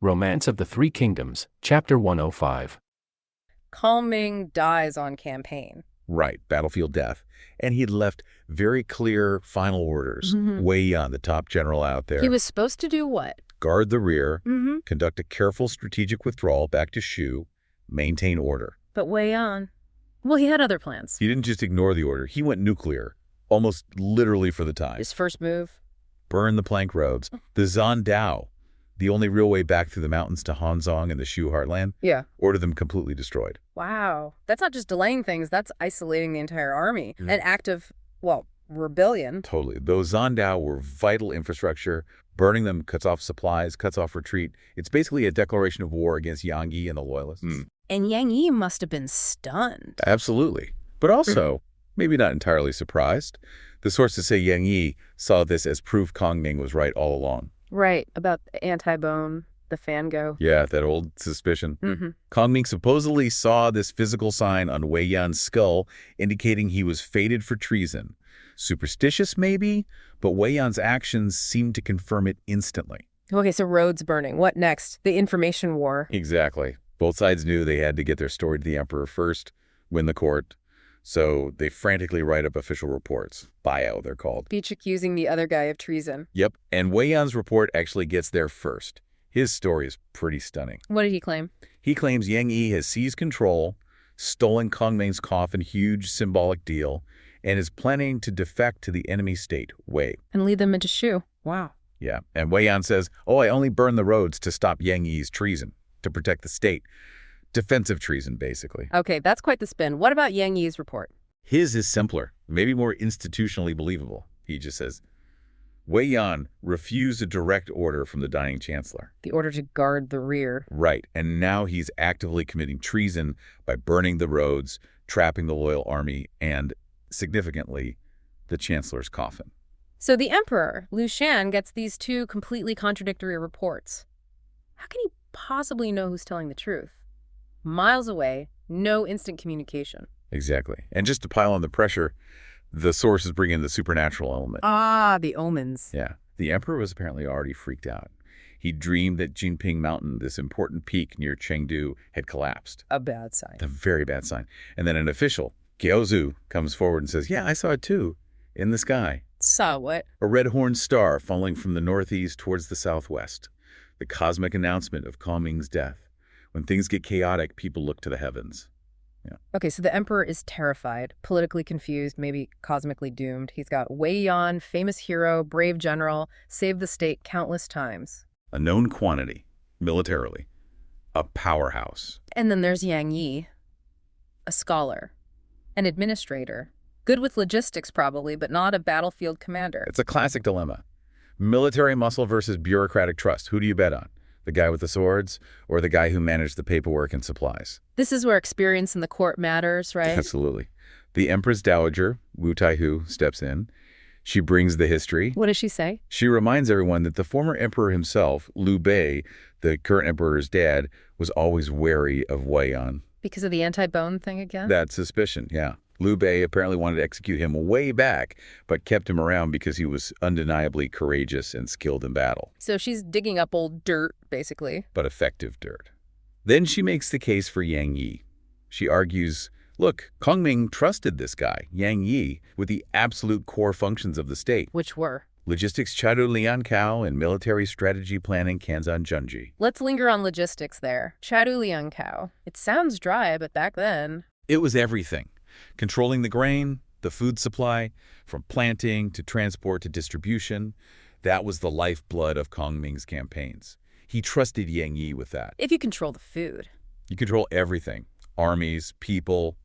Romance of the Three Kingdoms, Chapter 105. Kongming dies on campaign. Right, battlefield death. And he'd left very clear final orders. Wei Yan, the top general out there. He was supposed to do what? Guard the rear, conduct a careful strategic withdrawal back to Shu, maintain order. But Wei Yan, well, he had other plans. He didn't just ignore the order. He went nuclear, almost literally for the time. His first move? Burn the plank roads. The Zandao, the only real way back through the mountains to Hanzong and the Shu heartland, order them completely destroyed. Wow. That's not just delaying things, that's isolating the entire army. An act of, well, rebellion. Totally. Those Zandao were vital infrastructure. Burning them cuts off supplies, cuts off retreat. It's basically a declaration of war against Yang Yi and the loyalists. And Yang Yi must have been stunned. Absolutely. But also, maybe not entirely surprised. The sources say Yang Yi saw this as proof Kongming was right all along. Right, about the anti-bone, the fango. Yeah, that old suspicion. Kongming supposedly saw this physical sign on Wei Yan's skull, indicating he was fated for treason. Superstitious, maybe, but Wei Yan's actions seemed to confirm it instantly. Okay, so roads burning. What next? The information war. Exactly. Both sides knew they had to get their story to the emperor first, win the court. So they frantically write up official reports. Bio, they're called. Each accusing the other guy of treason. Yep. And Wei Yan's report actually gets there first. His story is pretty stunning. What did he claim? He claims Yang Yi has seized control, stolen Kongming's coffin, huge symbolic deal, and is planning to defect to the enemy state, Wei. And lead them into Shu. Wow. Yeah. And Wei Yan says, I only burned the roads to stop Yang Yi's treason, to protect the state. Defensive treason, basically. Okay, that's quite the spin. What about Yang Yi's report? His is simpler, maybe more institutionally believable. He just says, Wei Yan refused a direct order from the dying chancellor. The order to guard the rear. Right, and now he's actively committing treason by burning the roads, trapping the loyal army, and, significantly, the chancellor's coffin. So the emperor, Liu Shan, gets these two completely contradictory reports. How can he possibly know who's telling the truth? Miles away, no instant communication. Exactly. And just to pile on the pressure, the sources bring in the supernatural element. Ah, the omens. Yeah. The emperor was apparently already freaked out. He dreamed that Jinping Mountain, this important peak near Chengdu, had collapsed. A bad sign. A very bad sign. And then an official, Gaozu, comes forward and says, yeah, I saw it too, in the sky. Saw what? A red-horned star falling from the northeast towards the southwest. The cosmic announcement of Kongming's death. When things get chaotic, people look to the heavens. Yeah. Okay, so the emperor is terrified, politically confused, maybe cosmically doomed. He's got Wei Yan, famous hero, brave general, saved the state countless times. A known quantity, militarily. A powerhouse. And then there's Yang Yi, a scholar, an administrator. Good with logistics, probably, but not a battlefield commander. It's a classic dilemma. Military muscle versus bureaucratic trust. Who do you bet on? The guy with the swords, or the guy who managed the paperwork and supplies? This is where experience in the court matters, right? Absolutely. The Empress Dowager, Wu Taihu, steps in. She brings the history. What does she say? She reminds everyone that the former emperor himself, Liu Bei, the current emperor's dad, was always wary of Wei Yan. Because of the anti-bone thing again? That suspicion, yeah. Liu Bei apparently wanted to execute him way back, but kept him around because he was undeniably courageous and skilled in battle. So she's digging up old dirt, basically. But effective dirt. Then she makes the case for Yang Yi. She argues, look, Kongming trusted this guy, Yang Yi, with the absolute core functions of the state. Which were? Logistics Chadu Liankao and military strategy planning Kanzan Junji. Let's linger on logistics there. Chadu Liankao. It sounds dry, but back then... It was everything. Controlling the grain, the food supply, from planting to transport to distribution, that was the lifeblood of Kongming's campaigns. He trusted Yang Yi with that. If you control the food. You control everything. Armies, people.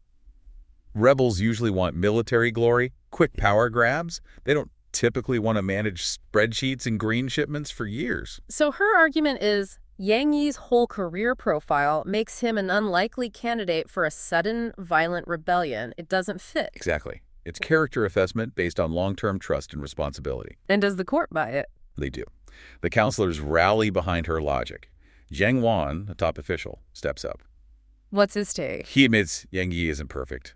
Rebels usually want military glory, quick power grabs. They don't typically want to manage spreadsheets and green shipments for years. So her argument is Yang Yi's whole career profile makes him an unlikely candidate for a sudden, violent rebellion. It doesn't fit. Exactly. It's character assessment based on long-term trust and responsibility. And does the court buy it? They do. The counselors rally behind her logic. Zheng Wan, a top official, steps up. What's his take? He admits Yang Yi isn't perfect.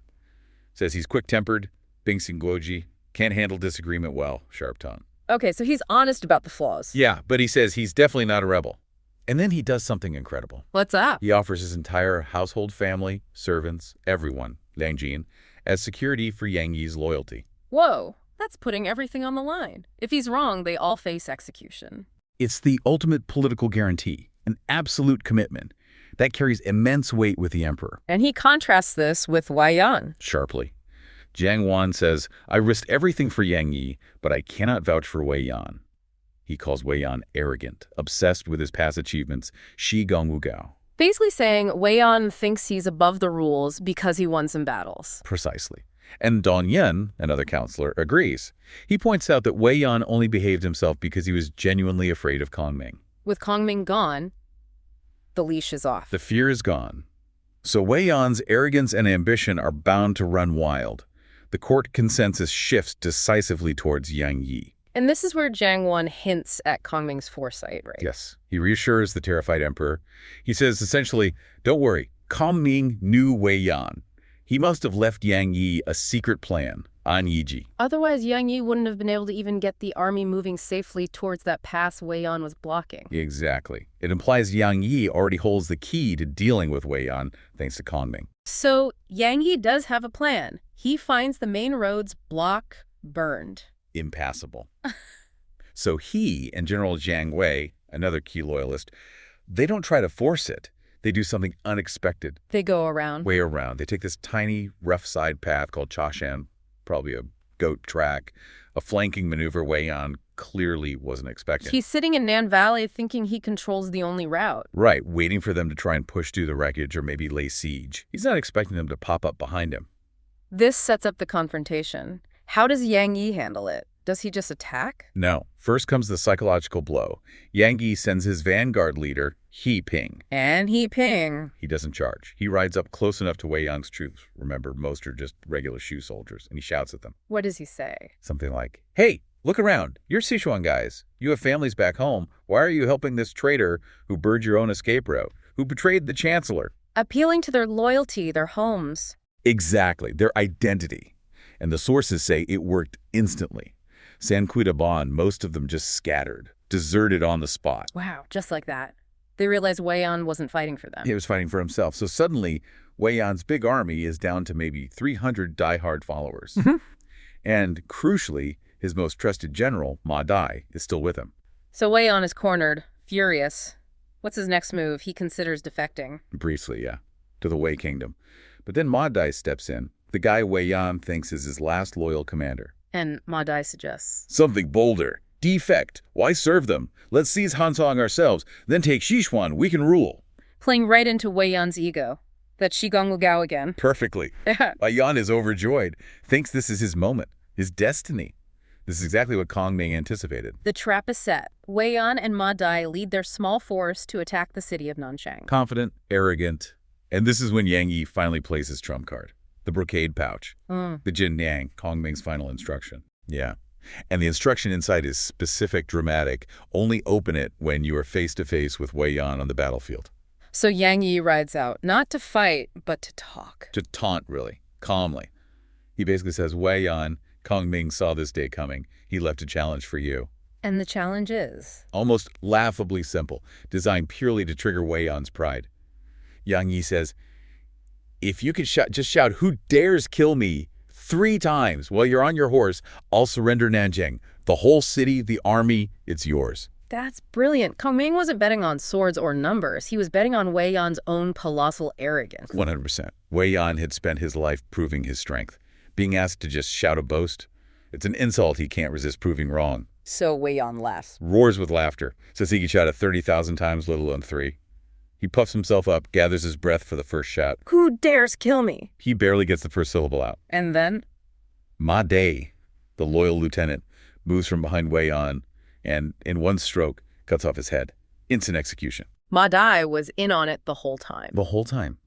Says he's quick-tempered, Bing Guoji, can't handle disagreement well, sharp tongue. Okay, so he's honest about the flaws. Yeah, but he says he's definitely not a rebel. And then he does something incredible. What's up? He offers his entire household family, servants, everyone, Liang Jin, as security for Yang Yi's loyalty. Whoa, that's putting everything on the line. If he's wrong, they all face execution. It's the ultimate political guarantee, an absolute commitment. That carries immense weight with the emperor. And he contrasts this with Wei Yan. Sharply. Jiang Wan says, I risked everything for Yang Yi, but I cannot vouch for Wei Yan. He calls Wei Yan arrogant, obsessed with his past achievements, Shi Gongwu Gao. Basically saying Wei Yan thinks he's above the rules because he won some battles. Precisely. And Dong Yen, another counselor, agrees. He points out that Wei Yan only behaved himself because he was genuinely afraid of Kongming. With Kongming gone, the leash is off. The fear is gone. So Wei Yan's arrogance and ambition are bound to run wild. The court consensus shifts decisively towards Yang Yi. And this is where Jiang Wan hints at Kongming's foresight, right? Yes. He reassures the terrified emperor. He says essentially, don't worry, Kongming knew Wei Yan. He must have left Yang Yi a secret plan on Yiji. Otherwise, Yang Yi wouldn't have been able to even get the army moving safely towards that pass Wei Yan was blocking. Exactly. It implies Yang Yi already holds the key to dealing with Wei Yan, thanks to Kongming. So Yang Yi does have a plan. He finds the main roads block burned. Impassable. So he and General Jiang Wei, another key loyalist, they don't try to force it. They do something unexpected. They go around. Way around. They take this tiny, rough side path called Chashan, probably a goat track, a flanking maneuver Wei Yan clearly wasn't expecting. He's sitting in Nan Valley thinking he controls the only route. Right, waiting for them to try and push through the wreckage or maybe lay siege. He's not expecting them to pop up behind him. This sets up the confrontation. How does Yang Yi handle it? Does he just attack? No. First comes the psychological blow. Yang Yi sends his vanguard leader, He Ping. And He Ping. He doesn't charge. He rides up close enough to Wei Yan's troops. Remember, most are just regular shoe soldiers. And he shouts at them. What does he say? Something like, hey, look around. You're Sichuan guys. You have families back home. Why are you helping this traitor who burned your own escape route, who betrayed the chancellor? Appealing to their loyalty, their homes. Exactly. Their identity. And the sources say it worked instantly. San Quitaban, most of them just scattered, deserted on the spot. Wow, just like that. They realized Wei Yan wasn't fighting for them. He was fighting for himself. So suddenly, Wei Yan's big army is down to maybe 300 diehard followers. And crucially, his most trusted general, Ma Dai, is still with him. So Wei Yan is cornered, furious. What's his next move? He considers defecting. Briefly, yeah, to the Wei kingdom. But then Ma Dai steps in, the guy Wei Yan thinks is his last loyal commander. And Ma Dai suggests something bolder. Defect. Why serve them? Let's seize Hansong ourselves, then take Sichuan. We can rule. Playing right into Wei Yan's ego. That Shi Gongwu Gao again. Perfectly. Wei Yan is overjoyed, thinks this is his moment, his destiny. This is exactly what Kongming anticipated. The trap is set. Wei Yan and Ma Dai lead their small force to attack the city of Nanchang. Confident, arrogant. And this is when Yang Yi finally plays his trump card. The brocade pouch. The Jin Yang, Kongming's final instruction. Yeah. And the instruction inside is specific, dramatic. Only open it when you are face-to-face with Wei Yan on the battlefield. So Yang Yi rides out, not to fight, but to talk. To taunt, really. Calmly. He basically says, Wei Yan, Kongming saw this day coming. He left a challenge for you. And the challenge is? Almost laughably simple, designed purely to trigger Wei Yan's pride. Yang Yi says, if you could just shout, who dares kill me 3 times while you're on your horse, I'll surrender Nanjing. The whole city, the army, it's yours. That's brilliant. Kongming wasn't betting on swords or numbers. He was betting on Wei Yan's own colossal arrogance. 100%. Wei Yan had spent his life proving his strength. Being asked to just shout a boast, it's an insult he can't resist proving wrong. So Wei Yan laughs. Roars with laughter. Says he could shout it 30,000 times, let alone 3. He puffs himself up, gathers his breath for the first shot. Who dares kill me? He barely gets the first syllable out. And then? Ma Dai, the loyal lieutenant, moves from behind Wei Yan and, in one stroke, cuts off his head. Instant execution. Ma Dai was in on it the whole time. The whole time.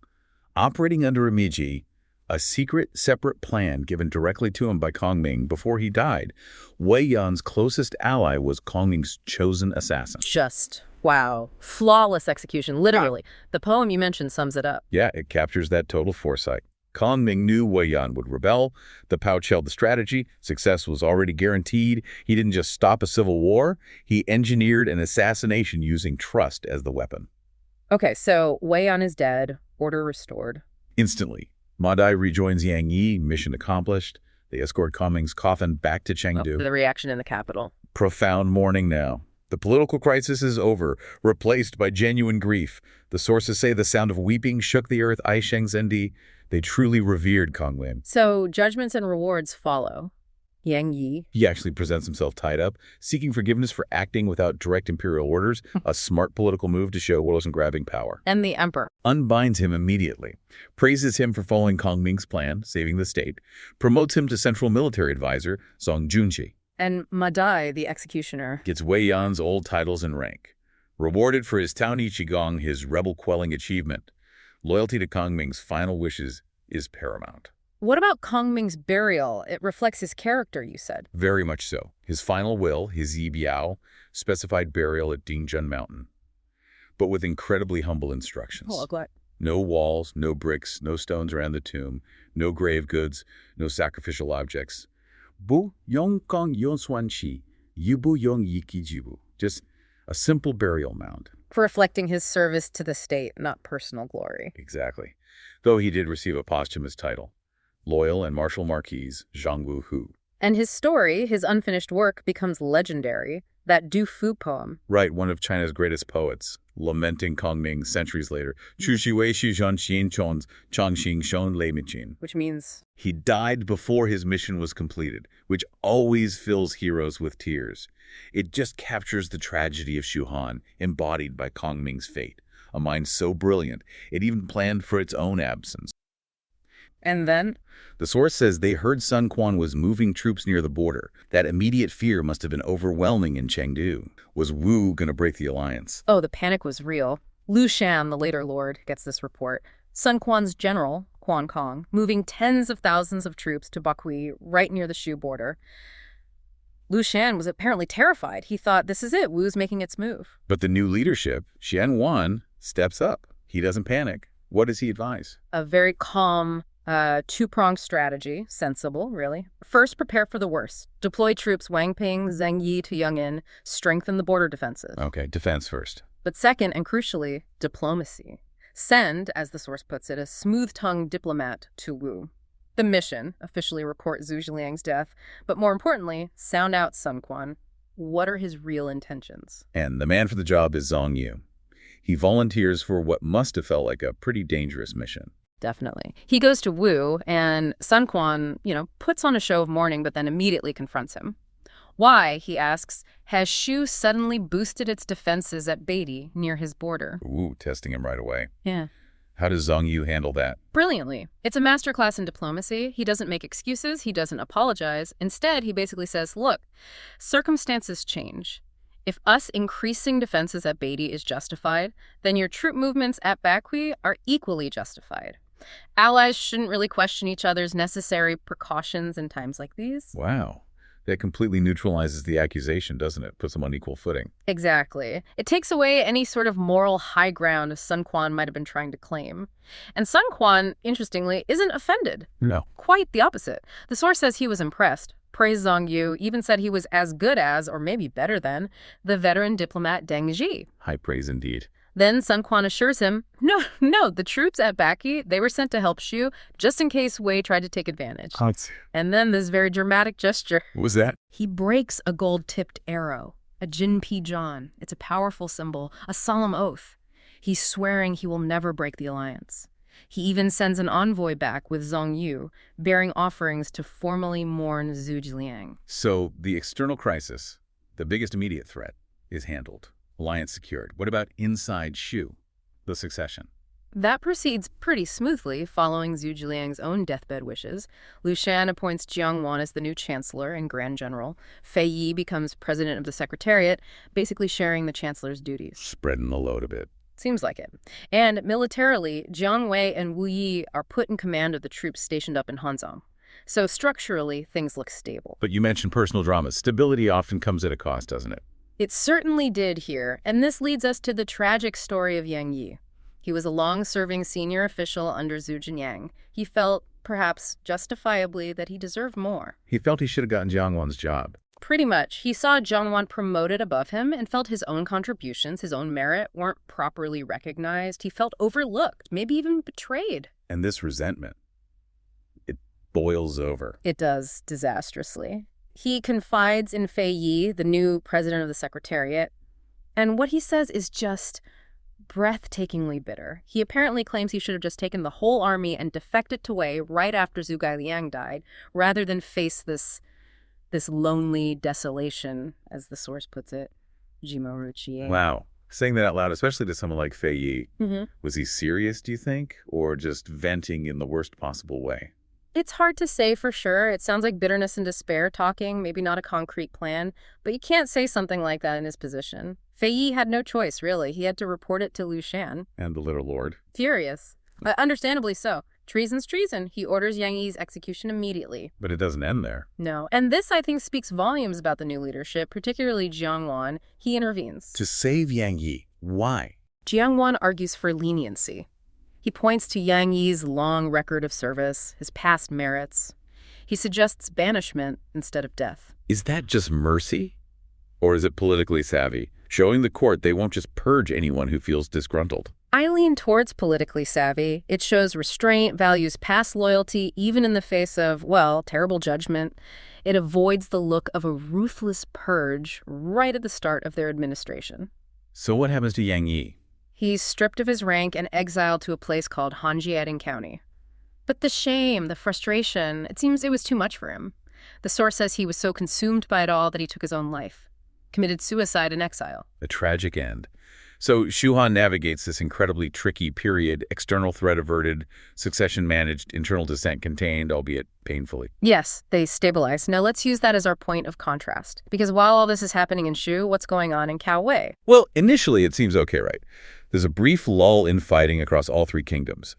Operating under a Meiji, a secret, separate plan given directly to him by Kongming before he died, Wei Yan's closest ally was Kongming's chosen assassin. Just wow. Flawless execution, literally. The poem you mentioned sums it up. Yeah, it captures that total foresight. Kongming knew Wei Yan would rebel. The Pouch held the strategy. Success was already guaranteed. He didn't just stop a civil war. He engineered an assassination using trust as the weapon. Okay, so Wei Yan is dead, order restored. Instantly, Ma Dai rejoins Yang Yi, mission accomplished. They escort Kongming's coffin back to Chengdu. The reaction in the capital. Profound mourning now. The political crisis is over, replaced by genuine grief. The sources say the sound of weeping shook the earth. Aisheng Zendi. They truly revered Kongming. So judgments and rewards follow. Yang Yi. He actually presents himself tied up, seeking forgiveness for acting without direct imperial orders, a smart political move to show what wasn't grabbing power. And the emperor. Unbinds him immediately, praises him for following Kongming's plan, saving the state, promotes him to central military advisor, Zhang Junji. And Ma Dai, the executioner, gets Wei Yan's old titles and rank. Rewarded for his Tao Ni Qigong, his rebel-quelling achievement. Loyalty to Kongming's final wishes is paramount. What about Kongming's burial? It reflects his character, you said. Very much so. His final will, his Yi Biao, specified burial at Dingjun Mountain, but with incredibly humble instructions. Oh, glad. No walls, no bricks, no stones around the tomb, no grave goods, no sacrificial objects. Bu yong kong yon swan chi, yubu yong yiki jibu. Just a simple burial mound. For reflecting his service to the state, not personal glory. Exactly. Though he did receive a posthumous title. Loyal and Martial Marquise Zhang Wu Hu. And his story, his unfinished work, becomes legendary. That Du Fu poem. Right, one of China's greatest poets, lamenting Kongming centuries later. Chu shi wei shi zhan xin chong changxing shon lei michin. Which means? He died before his mission was completed, which always fills heroes with tears. It just captures the tragedy of Shuhan, embodied by Kongming's fate. A mind so brilliant, it even planned for its own absence. And then? The source says they heard Sun Quan was moving troops near the border. That immediate fear must have been overwhelming in Chengdu. Was Wu going to break the alliance? Oh, the panic was real. Lu Shan, the later lord, gets this report. Sun Quan's general, Quan Kong, moving tens of thousands of troops to Bakui, right near the Shu border. Lu Shan was apparently terrified. He thought, this is it, Wu's making its move. But the new leadership, Xian Wan, steps up. He doesn't panic. What does he advise? A very calm, two-pronged strategy. Sensible, really. First, prepare for the worst. Deploy troops Wang Ping, Zheng Yi to Yong'an. Strengthen the border defenses. Okay, defense first. But second, and crucially, diplomacy. Send, as the source puts it, a smooth-tongued diplomat to Wu. The mission, officially report Zhu Zhiliang's death, but more importantly, sound out Sun Quan. What are his real intentions? And the man for the job is Zhang Yu. He volunteers for what must have felt like a pretty dangerous mission. Definitely. He goes to Wu, and Sun Quan, puts on a show of mourning, but then immediately confronts him. Why, he asks, has Shu suddenly boosted its defenses at Beatty near his border? Ooh, testing him right away. Yeah. How does Zhang Yu handle that? Brilliantly. It's a masterclass in diplomacy. He doesn't make excuses. He doesn't apologize. Instead, he basically says, look, circumstances change. If us increasing defenses at Beatty is justified, then your troop movements at Bakui are equally justified. Allies shouldn't really question each other's necessary precautions in times like these. Wow. That completely neutralizes the accusation, doesn't it? Puts them on equal footing. Exactly. It takes away any sort of moral high ground Sun Quan might have been trying to claim. And Sun Quan, interestingly, isn't offended. No. Quite the opposite. The source says he was impressed, praised Zhang Yu, even said he was as good as, or maybe better than, the veteran diplomat Deng Zhi. High praise indeed. Then Sun Quan assures him, no, the troops at Bakui, they were sent to help Shu just in case Wei tried to take advantage. And then this very dramatic gesture. What was that? He breaks a gold-tipped arrow, a Jin Pi Zhan. It's a powerful symbol, a solemn oath. He's swearing he will never break the alliance. He even sends an envoy back with Zhang Yu, bearing offerings to formally mourn Zhu Zhiliang. So the external crisis, the biggest immediate threat, is handled. Alliance secured. What about inside Shu, the succession? That proceeds pretty smoothly, following Zhu Zhiliang's own deathbed wishes. Lu Shan appoints Jiang Wan as the new chancellor and grand general. Fei Yi becomes president of the secretariat, basically sharing the chancellor's duties. Spreading the load a bit. Seems like it. And militarily, Jiang Wei and Wu Yi are put in command of the troops stationed up in Hanzhong. So structurally, things look stable. But you mentioned personal dramas. Stability often comes at a cost, doesn't it? It certainly did here, and this leads us to the tragic story of Yang Yi. He was a long-serving senior official under Zhu Jianyang. He felt, perhaps justifiably, that he deserved more. He felt he should have gotten Jiang Wan's job. Pretty much. He saw Jiang Wan promoted above him and felt his own contributions, his own merit, weren't properly recognized. He felt overlooked, maybe even betrayed. And this resentment, it boils over. It does, disastrously. He confides in Fei Yi, the new president of the Secretariat, and what he says is just breathtakingly bitter. He apparently claims he should have just taken the whole army and defected to Wei right after Zhu Gailiang died, rather than face this lonely desolation, as the source puts it. Wow. Saying that out loud, especially to someone like Fei Yi, was he serious, do you think, or just venting in the worst possible way? It's hard to say for sure. It sounds like bitterness and despair talking, maybe not a concrete plan, but you can't say something like that in his position. Fei Yi had no choice, really. He had to report it to Liu Shan. And the little lord. Furious. Understandably so. Treason's treason. He orders Yang Yi's execution immediately. But it doesn't end there. No. And this, I think, speaks volumes about the new leadership, particularly Jiang Wan. He intervenes. To save Yang Yi. Why? Jiang Wan argues for leniency. He points to Yang Yi's long record of service, his past merits. He suggests banishment instead of death. Is that just mercy? Or is it politically savvy, showing the court they won't just purge anyone who feels disgruntled? I lean towards politically savvy. It shows restraint, values past loyalty, even in the face of, well, terrible judgment. It avoids the look of a ruthless purge right at the start of their administration. So what happens to Yang Yi? He's stripped of his rank and exiled to a place called Hanjieding County. But the shame, the frustration, it seems it was too much for him. The source says he was so consumed by it all that he took his own life, committed suicide in exile. A tragic end. So Shu Han navigates this incredibly tricky period, external threat averted, succession managed, internal dissent contained, albeit painfully. Yes, they stabilize. Now let's use that as our point of contrast. Because while all this is happening in Shu, what's going on in Cao Wei? Well, initially it seems okay, right? There's a brief lull in fighting across all three kingdoms.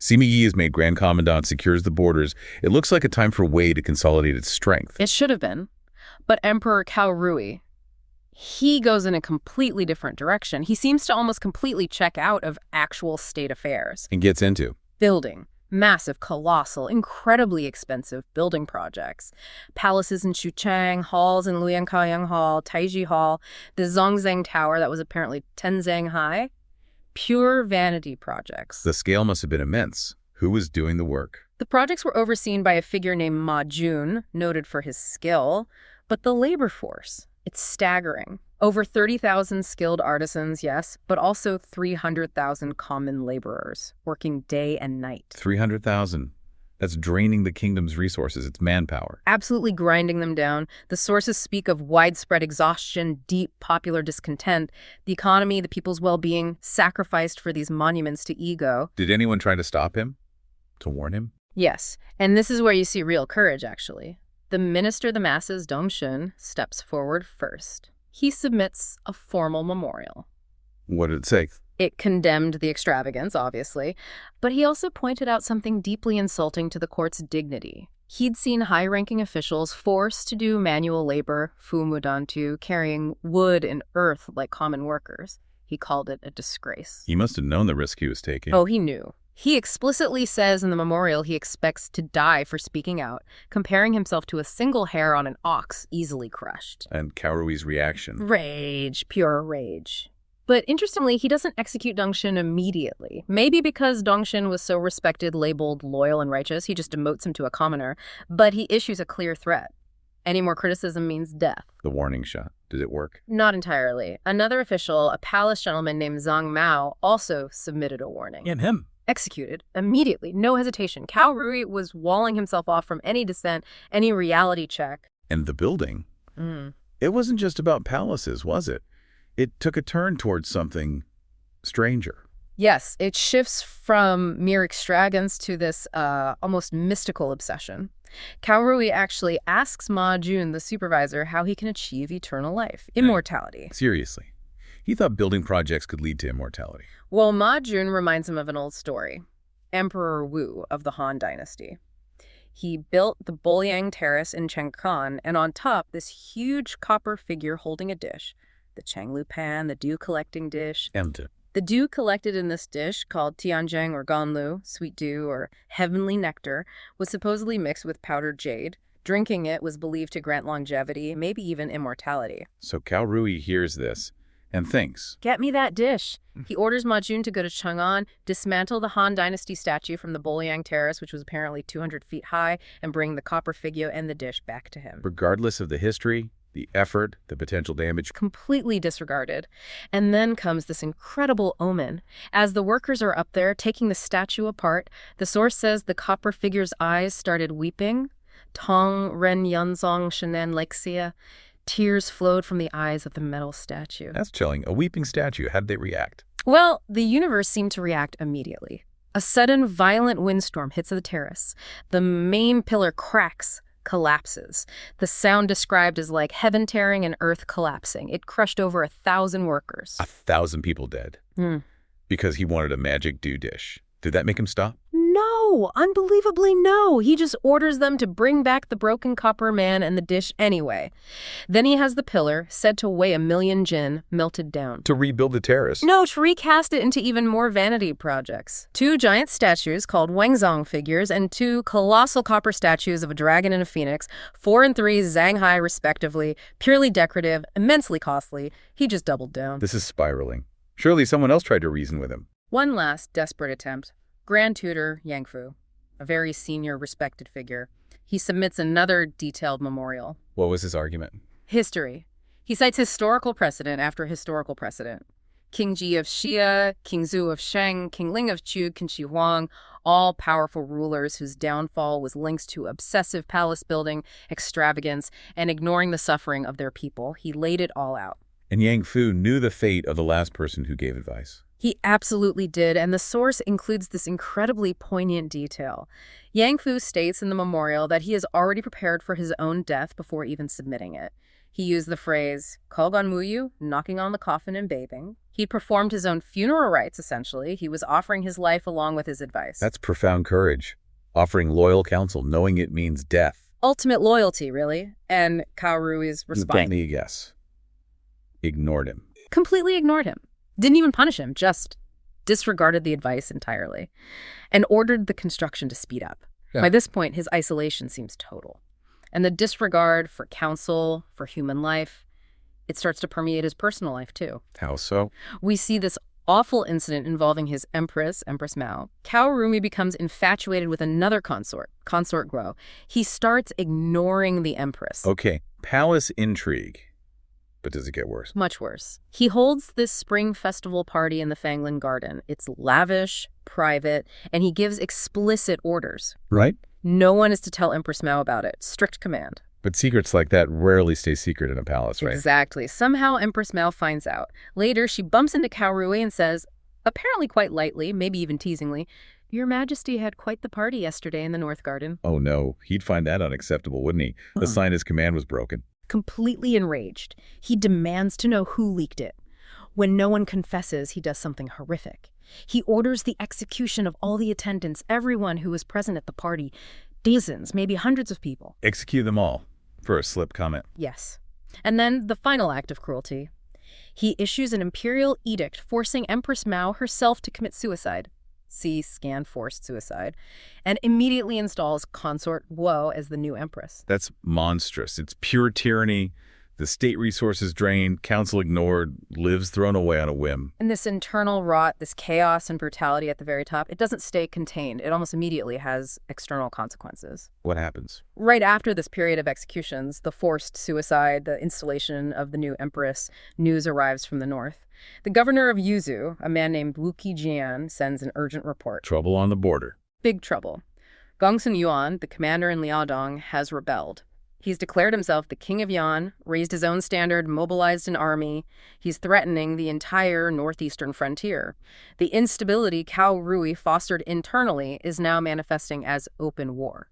Sima Yi is made Grand Commandant, secures the borders. It looks like a time for Wei to consolidate its strength. It should have been. But Emperor Cao Rui, he goes in a completely different direction. He seems to almost completely check out of actual state affairs. And gets into Building. Massive, colossal, incredibly expensive building projects. Palaces in Xuchang, halls in Luyankaoyang Hall, Taiji Hall, the Zhongzheng Tower that was apparently 10 zhang high. Pure vanity projects. The scale must have been immense. Who was doing the work? The projects were overseen by a figure named Ma Jun, noted for his skill, but the labor force, it's staggering. Over 30,000 skilled artisans, yes, but also 300,000 common laborers working day and night. 300,000. That's draining the kingdom's resources, its manpower. Absolutely grinding them down. The sources speak of widespread exhaustion, deep popular discontent, the economy, the people's well-being, sacrificed for these monuments to ego. Did anyone try to stop him? To warn him? Yes, and this is where you see real courage, actually. The minister of the masses, Dong Shun, steps forward first. He submits a formal memorial. What did it say? It condemned the extravagance, obviously, but he also pointed out something deeply insulting to the court's dignity. He'd seen high-ranking officials forced to do manual labor, fumudantu, carrying wood and earth like common workers. He called it a disgrace. He must have known the risk he was taking. Oh, he knew. He explicitly says in the memorial he expects to die for speaking out, comparing himself to a single hair on an ox easily crushed. And Cao Rui's reaction? Rage, pure rage. But interestingly, he doesn't execute Dongshin immediately. Maybe because Dongshin was so respected, labeled loyal and righteous, he just demotes him to a commoner. But he issues a clear threat. Any more criticism means death. The warning shot. Did it work? Not entirely. Another official, a palace gentleman named Zhang Mao, also submitted a warning. And him? Executed. Immediately. No hesitation. Cao Rui was walling himself off from any dissent, any reality check. And the building? It wasn't just about palaces, was it? It took a turn towards something stranger. Yes, it shifts from mere extravagance to this almost mystical obsession. Cao Rui actually asks Ma Jun, the supervisor, how he can achieve eternal life, immortality. Seriously. He thought building projects could lead to immortality. Well, Ma Jun reminds him of an old story. Emperor Wu of the Han Dynasty. He built the Bolyang Terrace in Chengkan, and on top, this huge copper figure holding a dish. The Changlu pan, the dew-collecting dish. Empty. The dew collected in this dish, called tianjiang or ganlu, sweet dew or heavenly nectar, was supposedly mixed with powdered jade. Drinking it was believed to grant longevity, maybe even immortality. So Cao Rui hears this and thinks, Get me that dish. He orders Ma Jun to go to Chang'an, dismantle the Han Dynasty statue from the Bolyang Terrace, which was apparently 200 feet high, and bring the copper figure and the dish back to him. regardless of the history, the effort, the potential damage. Completely disregarded. And then comes this incredible omen. As the workers are up there taking the statue apart, the source says the copper figure's eyes started weeping. Tong ren yanzong shenen lexia. Tears flowed from the eyes of the metal statue. That's chilling. A weeping statue. How did they react? Well, the universe seemed to react immediately. A sudden, violent windstorm hits the terrace. The main pillar cracks, collapses. The sound described as like heaven tearing and earth collapsing. It crushed over 1,000 workers. 1,000 people dead. Because he wanted a magic dew dish. Did that make him stop? No, unbelievably no. He just orders them to bring back the broken copper man and the dish anyway. Then he has the pillar, said to weigh 1,000,000 jin, melted down. To rebuild the terrace. No, to recast it into even more vanity projects. 2 giant statues called Wangzong figures and 2 colossal copper statues of a dragon and a phoenix, 4 and 3 Zhanghai respectively, purely decorative, immensely costly. He just doubled down. This is spiraling. Surely someone else tried to reason with him. One last desperate attempt. Grand Tutor Yang Fu, a very senior, respected figure. He submits another detailed memorial. What was his argument? History. He cites historical precedent after historical precedent. King Ji of Xia, King Zhu of Sheng, King Ling of Chu, King Shi Huang, all powerful rulers whose downfall was linked to obsessive palace building, extravagance, and ignoring the suffering of their people. He laid it all out. And Yang Fu knew the fate of the last person who gave advice. He absolutely did, and the source includes this incredibly poignant detail. Yang Fu states in the memorial that he has already prepared for his own death before even submitting it. He used the phrase, Kolgon Muyu, knocking on the coffin and bathing. He performed his own funeral rites, essentially. He was offering his life along with his advice. That's profound courage. Offering loyal counsel, knowing it means death. Ultimate loyalty, really. And Cao Rui's response. Let me guess. Ignored him. Completely ignored him. Didn't even punish him, just disregarded the advice entirely, and ordered the construction to speed up. Yeah. By this point, his isolation seems total. And the disregard for counsel, for human life, it starts to permeate his personal life, too. How so? We see this awful incident involving his Empress Mao. Cao Rui becomes infatuated with another consort Guo. He starts ignoring the Empress. Okay, palace intrigue. But does it get worse? Much worse. He holds this spring festival party in the Fanglin Garden. It's lavish, private, and he gives explicit orders. Right? No one is to tell Empress Mao about it. Strict command. But secrets like that rarely stay secret in a palace, right? Exactly. Somehow Empress Mao finds out. Later, she bumps into Cao Rui and says, apparently quite lightly, maybe even teasingly, Your Majesty had quite the party yesterday in the North Garden. Oh no, he'd find that unacceptable, wouldn't he? The sign his command was broken. Completely enraged, he demands to know who leaked it. When no one confesses, he does something horrific. He orders the execution of all the attendants, everyone who was present at the party, dozens, maybe hundreds of people. Execute them all, for a slip comment. Yes. And then the final act of cruelty. He issues an imperial edict forcing Empress Mao herself to commit suicide. See scan forced suicide, and immediately installs Consort Guo as the new empress. That's monstrous. It's pure tyranny. The state resources drained, council ignored, lives thrown away on a whim. And this internal rot, this chaos and brutality at the very top, it doesn't stay contained. It almost immediately has external consequences. What happens? Right after this period of executions, the forced suicide, the installation of the new empress, news arrives from the north. The governor of Yuzhou, a man named Wu Qijian, sends an urgent report. Trouble on the border. Big trouble. Gongsun Yuan, the commander in Liaodong, has rebelled. He's declared himself the king of Yan, raised his own standard, mobilized an army. He's threatening the entire northeastern frontier. The instability Cao Rui fostered internally is now manifesting as open war.